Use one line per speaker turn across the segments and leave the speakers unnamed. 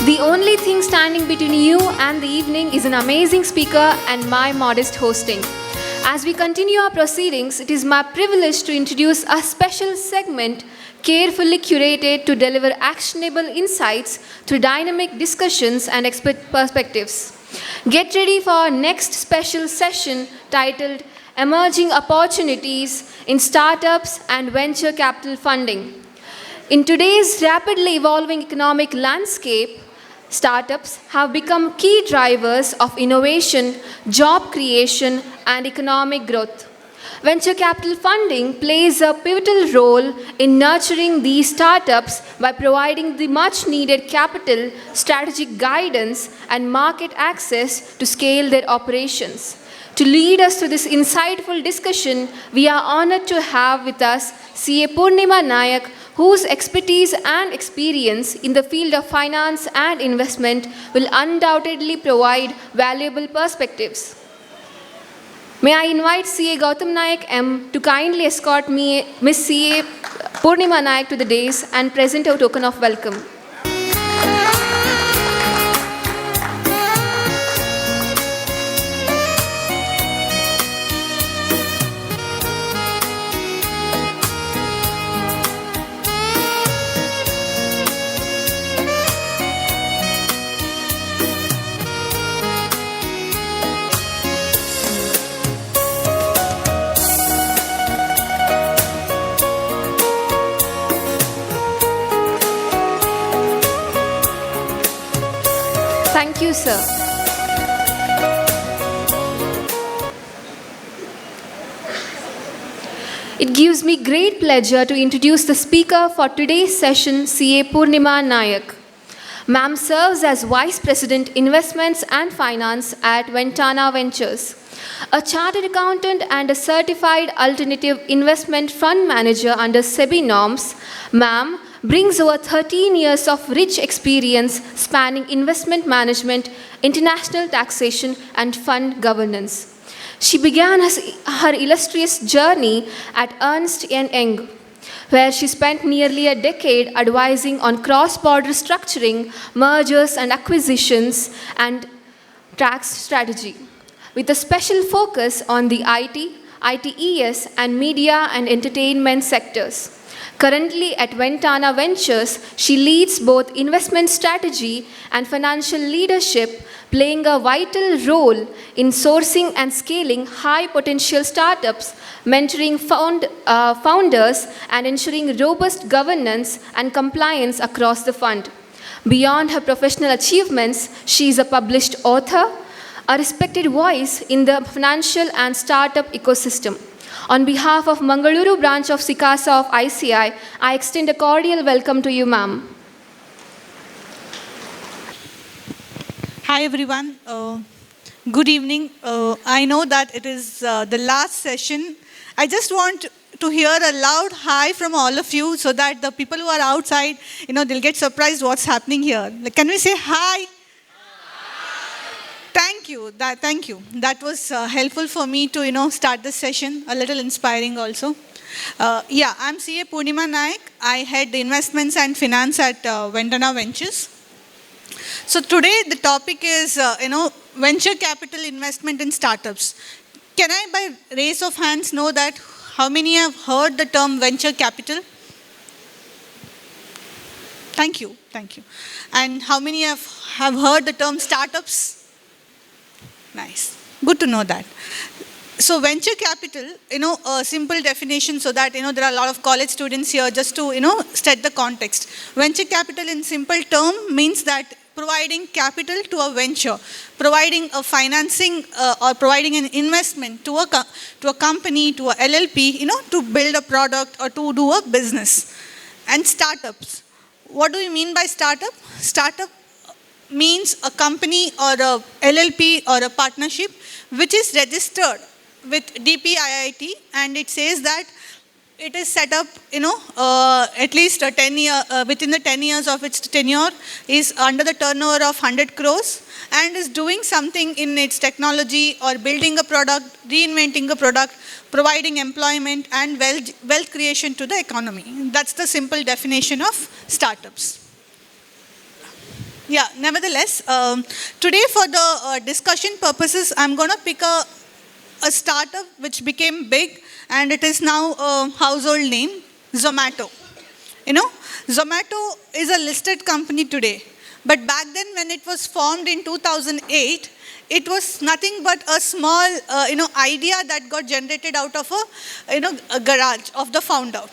The only thing standing between you and the evening is an amazing speaker and my modest hosting. As we continue our proceedings, it is my privilege to introduce a special segment carefully curated to deliver actionable insights through dynamic discussions and expert perspectives. Get ready for our next special session titled Emerging Opportunities in Startups and Venture Capital Funding. In today's rapidly evolving economic landscape, startups have become key drivers of innovation, job creation, and economic growth. Venture capital funding plays a pivotal role in nurturing these startups by providing the much needed capital, strategic guidance, and market access to scale their operations. To lead us through this insightful discussion, we are honored to have with us CA Poornima Nayak, whose expertise and experience in the field of finance and investment will undoubtedly provide valuable perspectives. May I invite CA Gautam Nayak M to kindly escort Miss CA Poornima Nayak to the dais and present a token of welcome. Thank you, sir. It gives me great pleasure to introduce the speaker for today's session, CA Poornima Nayak. Ma'am serves as Vice President Investments and Finance at Ventana Ventures. A chartered accountant and a certified alternative investment fund manager under SEBI norms, Ma'am brings over 13 years of rich experience spanning investment management, international taxation, and fund governance. She began her illustrious journey at Ernst & Young, where she spent nearly a decade advising on cross-border structuring, mergers and acquisitions, and tax strategy, with a special focus on the IT, ITES, and media and entertainment sectors. Currently at Ventana Ventures, she leads both investment strategy and financial leadership, playing a vital role in sourcing and scaling high-potential startups, mentoring founders, and ensuring robust governance and compliance across the fund. Beyond her professional achievements, she is a published author, a respected voice in the financial and startup ecosystem. On behalf of Mangaluru branch of Sikasa of ICI, I extend a cordial welcome to you, ma'am.
Hi, everyone. Good evening. I know that it is the last session. I just want to hear a loud hi from all of you so that the people who are outside, they'll get surprised what's happening here. Can we say hi? Thank you. That was helpful for me to, start this session, a little inspiring also. I'm CA Poornima Nayak. I head the investments and finance at Ventana Ventures. So today the topic is, venture capital investment in startups. Can I, by raise of hands, know that how many have heard the term venture capital? Thank you. And how many have heard the term startups? Nice. Good to know that. So venture capital, a simple definition so that, there are a lot of college students here just to, set the context. Venture capital in simple term means that providing capital to a venture, providing a financing or providing an investment to a company, to a LLP, to build a product or to do a business. And startups. What do we mean by startup? Startup means a company or a LLP or a partnership which is registered with DPIIT, and it says that it is set up, at least a 10 year, within the 10 years of its tenure, is under the turnover of 100 crores and is doing something in its technology or building a product, reinventing a product, providing employment and wealth creation to the economy. That's the simple definition of startups. Yeah, nevertheless, today for the discussion purposes, I'm going to pick a startup which became big and it is now a household name, Zomato. You know, Zomato is a listed company today. But back then when it was formed in 2008, it was nothing but a small, idea that got generated out of a garage of the founder.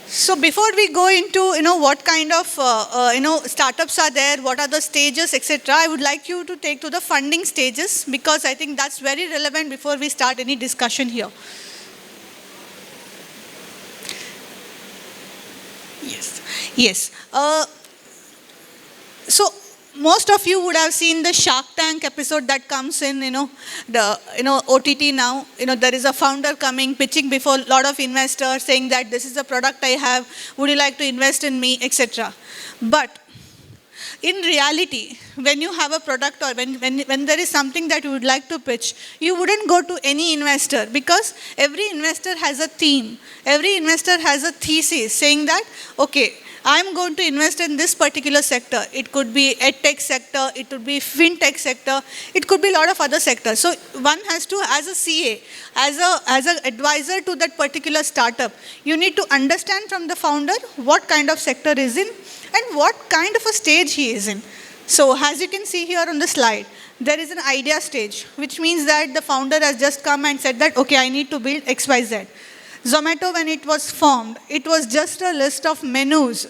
So before we go into, what kind of, startups are there, what are the stages, etc., I would like you to take to the funding stages because I think that's very relevant before we start any discussion here. Yes. Yes. So most of you would have seen the Shark Tank episode that comes in, the OTT now. There is a founder coming, pitching before a lot of investors, saying that this is the product I have. Would you like to invest in me, etc. But in reality, when you have a product or when there is something that you would like to pitch, you wouldn't go to any investor because every investor has a theme. Every investor has a thesis saying that, okay, I'm going to invest in this particular sector. It could be edtech sector, it could be fintech sector, it could be a lot of other sectors. So one has to, as a CA, as an advisor to that particular startup, you need to understand from the founder what kind of sector is in and what kind of a stage he is in. So as you can see here on the slide, there is an idea stage, which means that the founder has just come and said that, okay, I need to build XYZ. Zomato, when it was formed, it was just a list of menus,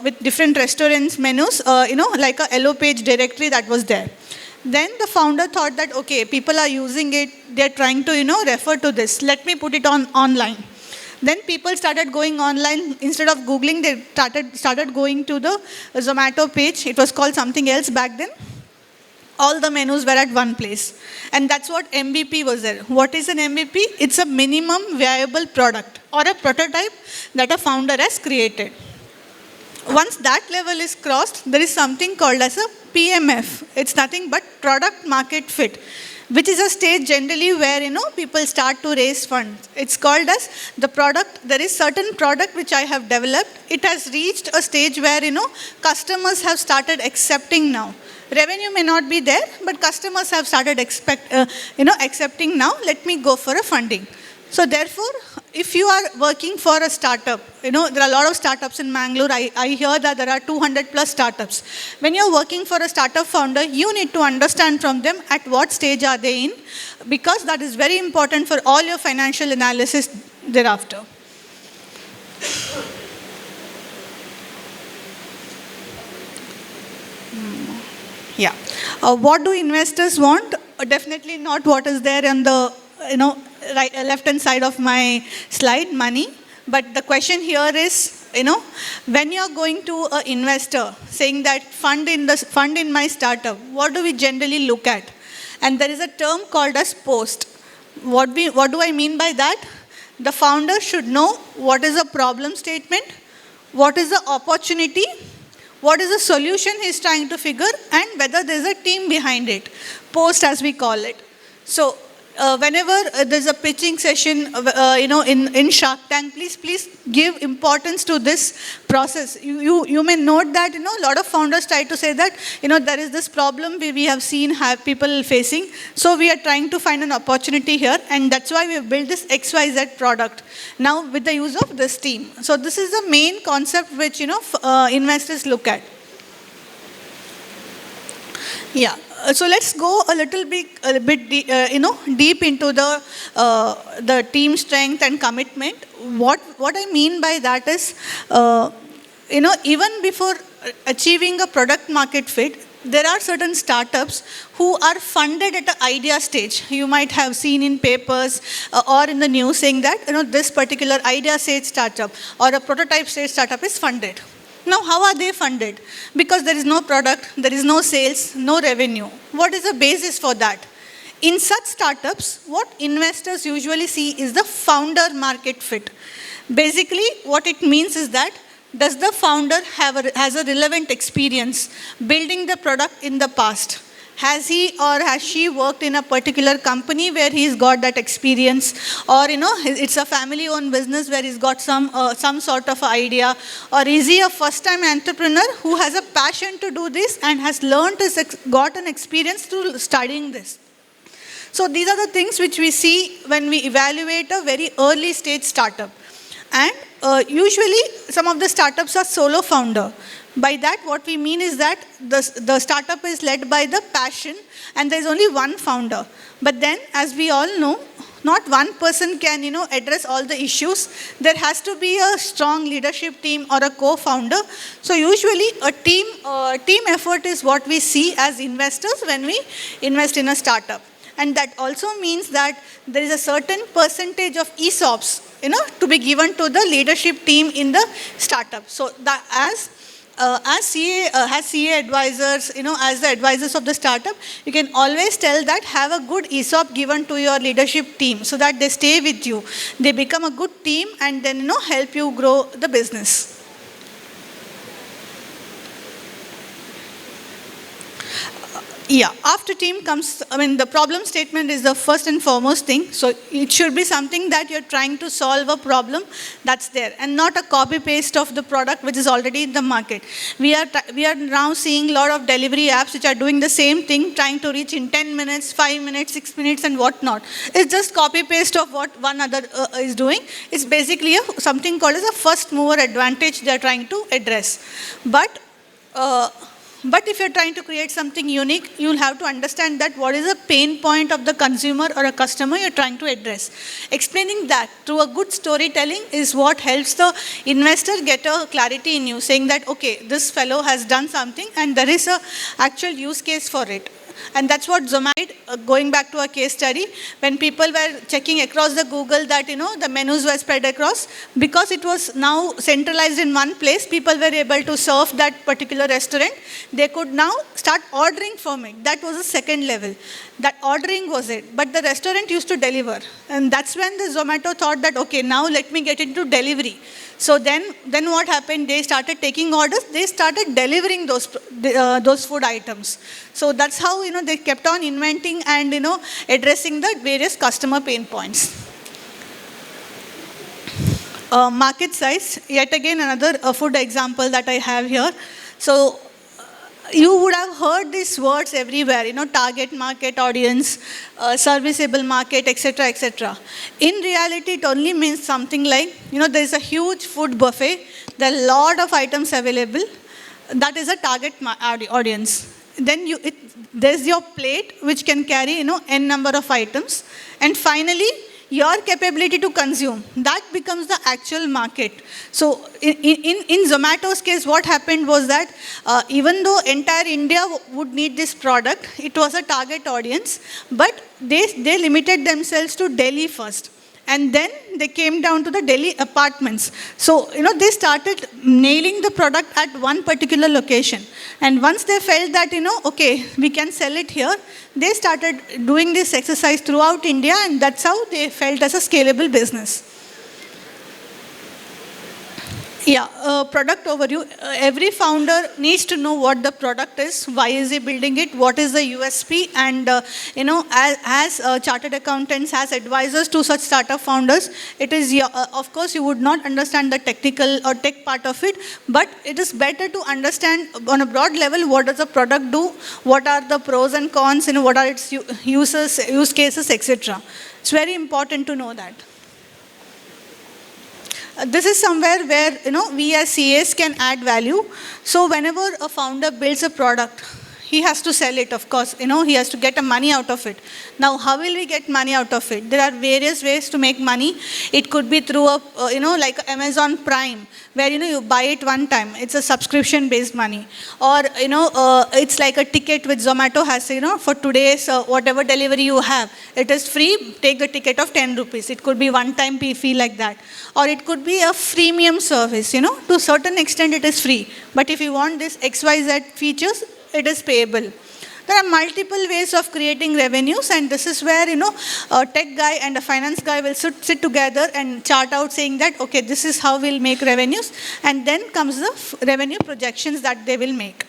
with different restaurants menus, like a yellow page directory that was there. Then the founder thought that, okay, people are using it, they're trying to, refer to this. Let me put it online. Then people started going online. Instead of Googling, they started going to the Zomato page. It was called something else back then. All the menus were at one place. And that's what MVP was there. What is an MVP? It's a minimum viable product or a prototype that a founder has created. Once that level is crossed, there is something called as a PMF. It's nothing but product market fit, which is a stage generally where, people start to raise funds. It's called as the product. There is certain product which I have developed. It has reached a stage where, customers have started accepting now. Revenue may not be there, but customers have started accepting now. Let me go for a funding. So therefore, if you are working for a startup, there are a lot of startups in Mangalore. I hear that there are 200 plus startups. When you're working for a startup founder, you need to understand from them at what stage are they in, because that is very important for all your financial analysis thereafter. Yeah. What do investors want? Definitely not what is there on the left-hand side of my slide, money. But the question here is, when you're going to an investor saying that fund in my startup, what do we generally look at? And there is a term called as post. What do I mean by that? The founder should know what is a problem statement, what is the opportunity, what is the solution he's trying to figure, and whether there's a team behind it. Post, as we call it. So whenever there's a pitching session, in Shark Tank, please give importance to this process. You may note that, a lot of founders try to say that, there is this problem we have seen people facing. So we are trying to find an opportunity here, and that's why we have built this XYZ product. Now with the use of this team. So this is the main concept which, investors look at. Yeah. So let's go a bit deep into the team strength and commitment. What I mean by that is, even before achieving a product market fit, there are certain startups who are funded at an idea stage. You might have seen in papers or in the news saying that, this particular idea stage startup or a prototype stage startup is funded. Now, how are they funded? Because there is no product, there is no sales, no revenue. What is the basis for that? In such startups, what investors usually see is the founder market fit. Basically, what it means is that, does the founder has a relevant experience building the product in the past? Has he or has she worked in a particular company where he's got that experience, or it's a family owned business where he's got some sort of idea, or is he a first time entrepreneur who has a passion to do this and has learned got an experience through studying this. So these are the things which we see when we evaluate a very early stage startup. And usually some of the startups are solo founder. By that, what we mean is that the startup is led by the passion and there is only one founder. But then, as we all know, not one person can address all the issues. There has to be a strong leadership team or a co-founder. So usually a team effort is what we see as investors when we invest in a startup. And that also means that there is a certain percentage of ESOPs to be given to the leadership team in the startup. So that as CA advisors, as the advisors of the startup, you can always tell that have a good ESOP given to your leadership team so that they stay with you. They become a good team and then, help you grow the business. Yeah, after team comes, the problem statement is the first and foremost thing. So it should be something that you're trying to solve a problem that's there and not a copy paste of the product which is already in the market. We are now seeing a lot of delivery apps which are doing the same thing, trying to reach in 10 minutes, 5 minutes, 6 minutes and whatnot. It's just copy paste of what one other is doing. It's basically something called as a first mover advantage they're trying to address. But if you're trying to create something unique, you'll have to understand that what is the pain point of the consumer or a customer you're trying to address. Explaining that through a good storytelling is what helps the investor get a clarity in you, saying that, okay, this fellow has done something and there is a actual use case for it. And that's what Zomato did, going back to a case study, when people were checking across the Google that, the menus were spread across, because it was now centralized in one place, people were able to serve that particular restaurant. They could now start ordering from it. That was the second level. That ordering was it. But the restaurant used to deliver. And that's when the Zomato thought that, okay, now let me get into delivery. So then what happened? They started taking orders. They started delivering those food items. So that's how they kept on inventing and addressing the various customer pain points. Market size. Yet again another food example that I have here. So you would have heard these words everywhere, target market audience, serviceable market, etc., etc. In reality, it only means something like, there is a huge food buffet. There are a lot of items available. That is a target audience. Then there's your plate, which can carry, n number of items. And finally, your capability to consume, that becomes the actual market. So in Zomato's case, what happened was that even though entire India would need this product, it was a target audience, but they limited themselves to Delhi first. And then they came down to the Delhi apartments. So, they started nailing the product at one particular location. And once they felt that, okay, we can sell it here, they started doing this exercise throughout India, and that's how they felt as a scalable business. Yeah, product overview. Every founder needs to know what the product is, why is he building it, what is the USP, and as chartered accountants, as advisors to such startup founders, it is of course you would not understand the technical or tech part of it, but it is better to understand on a broad level what does the product do, what are the pros and cons, what are its use cases, etc. It's very important to know that. This is somewhere where we as CAs can add value. So whenever a founder builds a product, he has to sell it, of course. He has to get money out of it. Now, how will we get money out of it? There are various ways to make money. It could be through like Amazon Prime, where you buy it one time. It's a subscription-based money, or it's like a ticket which Zomato has. For today's whatever delivery you have, it is free. Take the ticket of 10 rupees. It could be one-time fee like that, or it could be a freemium service. To a certain extent, it is free. But if you want this XYZ features, it is payable. There are multiple ways of creating revenues, and this is where a tech guy and a finance guy will sit together and chart out, saying that okay, this is how we'll make revenues, and then comes the revenue projections that they will make.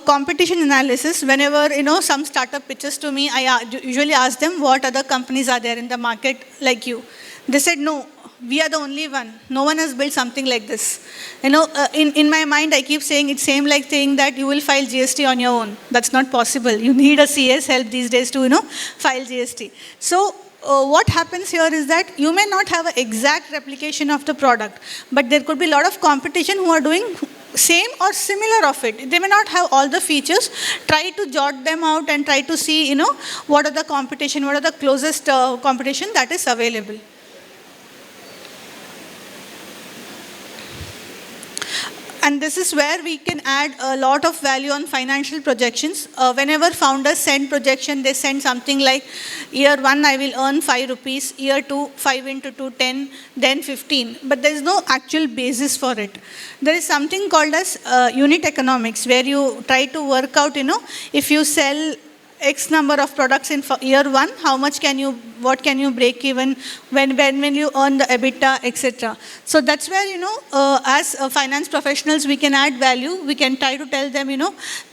competition analysis. Whenever some startup pitches to me, I usually ask them what other companies are there in the market like you. They said no, we are the only one. No one has built something like this. In my mind, I keep saying it's same like saying that you will file GST on your own. That's not possible. You need a CS help these days to file GST. So what happens here is that you may not have an exact replication of the product, but there could be a lot of competition who are doing same or similar of it. They may not have all the features. Try to jot them out and try to see, what are the competition, what are the closest competition that is available. And this is where we can add a lot of value on financial projections. Whenever founders send projection, they send something like, year 1, I will earn 5 rupees, year 2, 5 into 2, 10, then 15. But there is no actual basis for it. There is something called as unit economics, where you try to work out, if you sell X number of products in year 1, how much what can you break even, when you earn the EBITDA, etc. So that's where, as finance professionals, we can add value. We can try to tell them,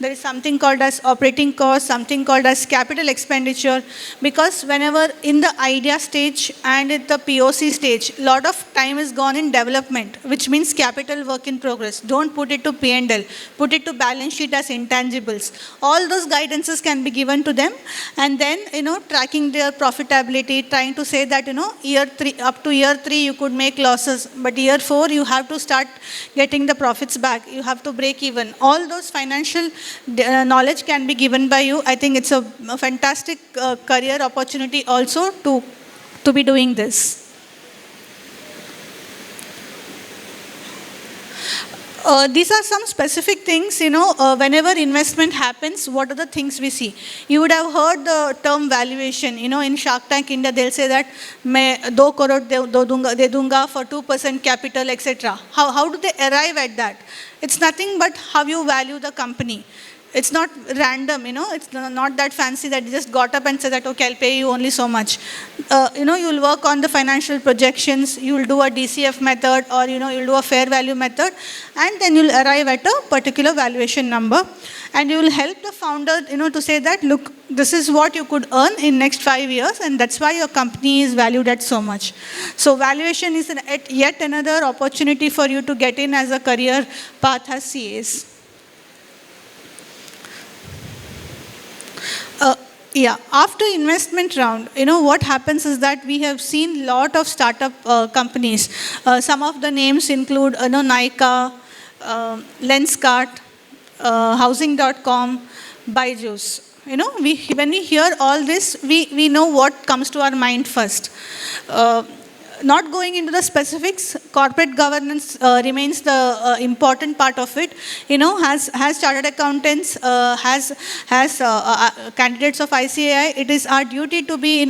there is something called as operating cost, something called as capital expenditure, because whenever in the idea stage and at the POC stage, a lot of time is gone in development, which means capital work in progress. Don't put it to P&L, put it to balance sheet as intangibles. All those guidances can be given to them, and then, tracking their profitability, trying to say that, year 3, up to year 3, you could make losses, but year 4, you have to start getting the profits back. You have to break even. All those financial knowledge can be given by you. I think it's a fantastic career opportunity also to be doing this. These are some specific things, whenever investment happens, what are the things we see? You would have heard the term valuation. In Shark Tank India, they'll say that, "मैं 2 crore दे दूंगा for 2% capital," etc. How do they arrive at that? It's nothing but how you value the company. It's not random, it's not that fancy that you just got up and said that, okay, I'll pay you only so much. You'll work on the financial projections, you'll do a DCF method, or, you'll do a fair value method, and then you'll arrive at a particular valuation number. And you will help the founder, to say that, look, this is what you could earn in next 5 years, and that's why your company is valued at so much. So valuation is yet another opportunity for you to get in as a career path as CAs. After investment round, what happens is that we have seen lot of startup companies. Some of the names include, Nayak, Lenskart, Housing.com, Byju's. When we hear all this, we know what comes to our mind first. Not going into the specifics, corporate governance remains the important part of it. Has chartered accountants, has candidates of ICAI. It is our duty to be,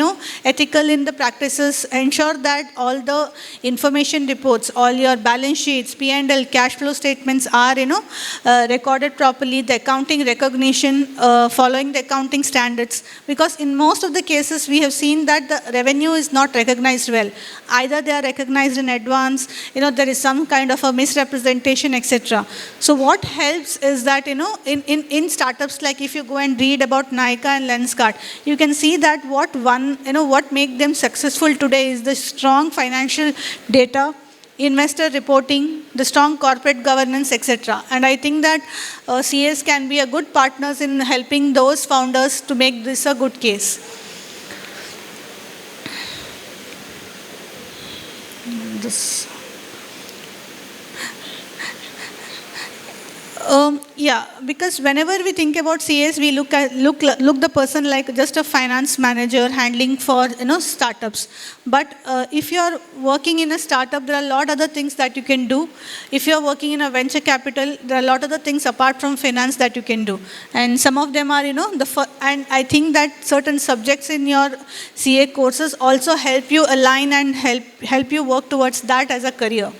ethical in the practices. Ensure that all the information reports, all your balance sheets, P&L, cash flow statements are, recorded properly. The accounting recognition, following the accounting standards. Because in most of the cases, we have seen that the revenue is not recognized well. Either they are recognized in advance, there is some kind of a misrepresentation, etc. So what helps is that, in startups, like if you go and read about Nayak and Lenskart, you can see that what make them successful today is the strong financial data, investor reporting, the strong corporate governance, etc. And I think that CS can be a good partners in helping those founders to make this a good case. Because whenever we think about CS, we look the person like just a finance manager handling for startups. But if you are working in a startup, there are a lot of other things that you can do. If you are working in a venture capital, there are a lot of other things apart from finance that you can do. And some of them are, and I think that certain subjects in your CA courses also help you align and help you work towards that as a career.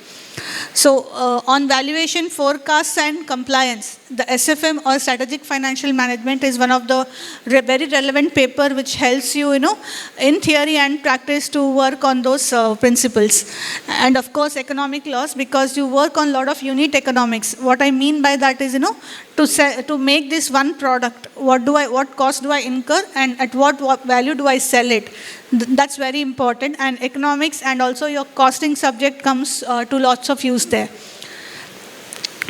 So on valuation, forecasts and compliance, the SFM or Strategic Financial Management is one of the very relevant paper which helps you, in theory and practice to work on those principles. And of course, economic laws, because you work on a lot of unit economics. What I mean by that is, to make this one product, what cost do I incur and at what value do I sell it? That's very important. And economics and also your costing subject comes to lots of use there.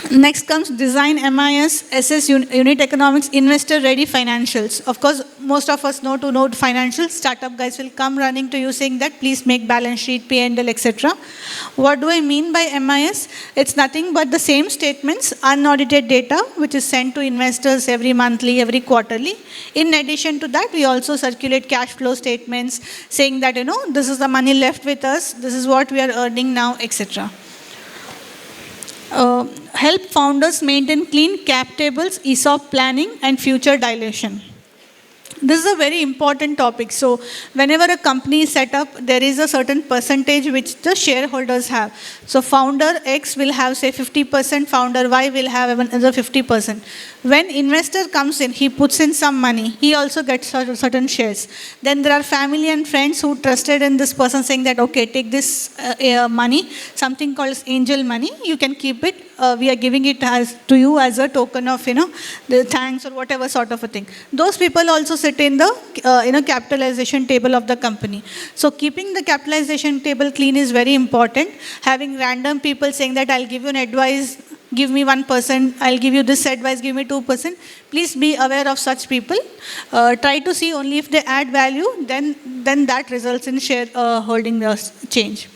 Next comes design MIS, SS unit economics, investor ready financials. Of course, most of us know financials. Startup guys will come running to you saying that please make balance sheet, P&L, etc. What do I mean by MIS? It's nothing but the same statements, unaudited data, which is sent to investors every monthly, every quarterly. In addition to that, we also circulate cash flow statements saying that, this is the money left with us, this is what we are earning now, etc. Help founders maintain clean cap tables, ESOP planning, and future dilution. This is a very important topic. So whenever a company is set up, there is a certain percentage which the shareholders have. So founder X will have, say, 50%, founder Y will have another 50%. When investor comes in, he puts in some money. He also gets certain shares. Then there are family and friends who trusted in this person saying that, okay, take this money, something called angel money. You can keep it. We are giving it to you as a token of, the thanks or whatever sort of a thing. Those people also sit in the, capitalization table of the company. So keeping the capitalization table clean is very important. Having random people saying that I'll give you an advice, give me 1%, I'll give you this advice, give me 2%. Please be aware of such people. Try to see only if they add value, then that results in share holding change.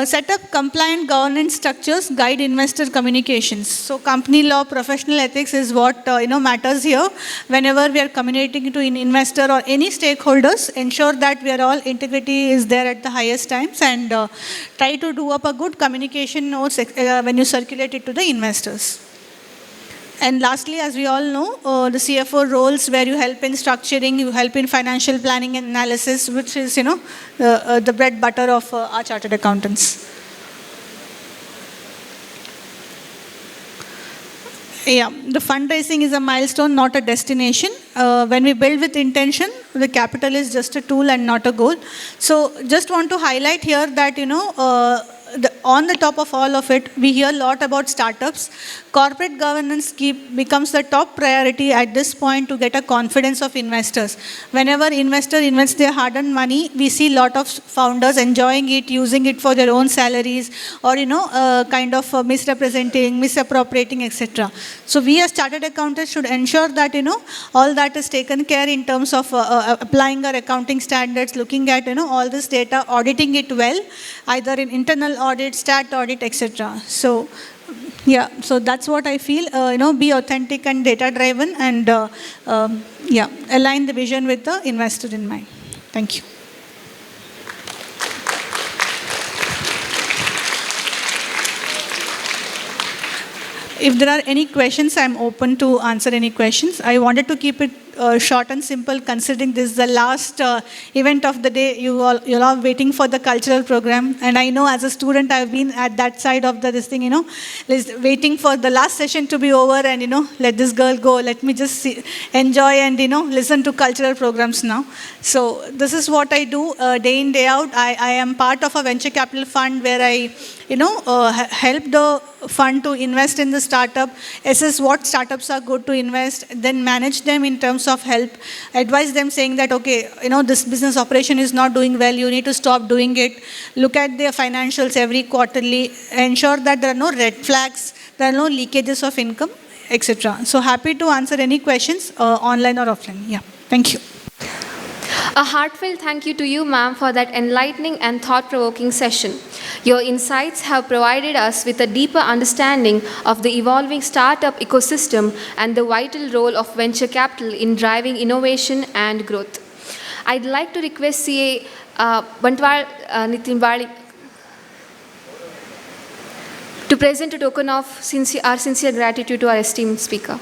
Set up compliant governance structures, guide investor communications. So company law, professional ethics is what matters here. Whenever we are communicating to an investor or any stakeholders, ensure that we are all integrity is there at the highest times, and try to do up a good communication notes when you circulate it to the investors. And lastly, as we all know, the CFO roles where you help in structuring, you help in financial planning and analysis, which is, the bread butter of our chartered accountants. Yeah, the fundraising is a milestone, not a destination. When we build with intention, the capital is just a tool and not a goal. So just want to highlight here that, on the top of all of it, we hear a lot about startups. Corporate governance becomes the top priority at this point to get a confidence of investors. Whenever investor invests their hard-earned money, we see a lot of founders enjoying it, using it for their own salaries, or kind of misrepresenting, misappropriating, etc. So we as chartered accountants should ensure that all that is taken care in terms of applying our accounting standards, looking at all this data, auditing it well, either in internal audit, stat audit, etc. So yeah, so that's what I feel. Be authentic and data driven, and align the vision with the investor in mind. Thank you. If there are any questions, I'm open to answer any questions. I wanted to keep it short and simple, considering this is the last event of the day. You're all waiting for the cultural program. And I know as a student, I've been at that side of this thing, waiting for the last session to be over and, let this girl go. Let me just enjoy and, listen to cultural programs now. So this is what I do day in, day out. I am part of a venture capital fund where I, help the fund to invest in the startup, assess what startups are good to invest, then manage them in terms of help, advise them saying that, okay, this business operation is not doing well, you need to stop doing it, look at their financials every quarterly, ensure that there are no red flags, there are no leakages of income, etc. So happy to answer any questions online or offline. Yeah, thank you.
A heartfelt thank you to you, ma'am, for that enlightening and thought-provoking session. Your insights have provided us with a deeper understanding of the evolving startup ecosystem and the vital role of venture capital in driving innovation and growth. I'd like to request CA Bantwal Nitin Bali to present a token of our sincere gratitude to our esteemed speaker.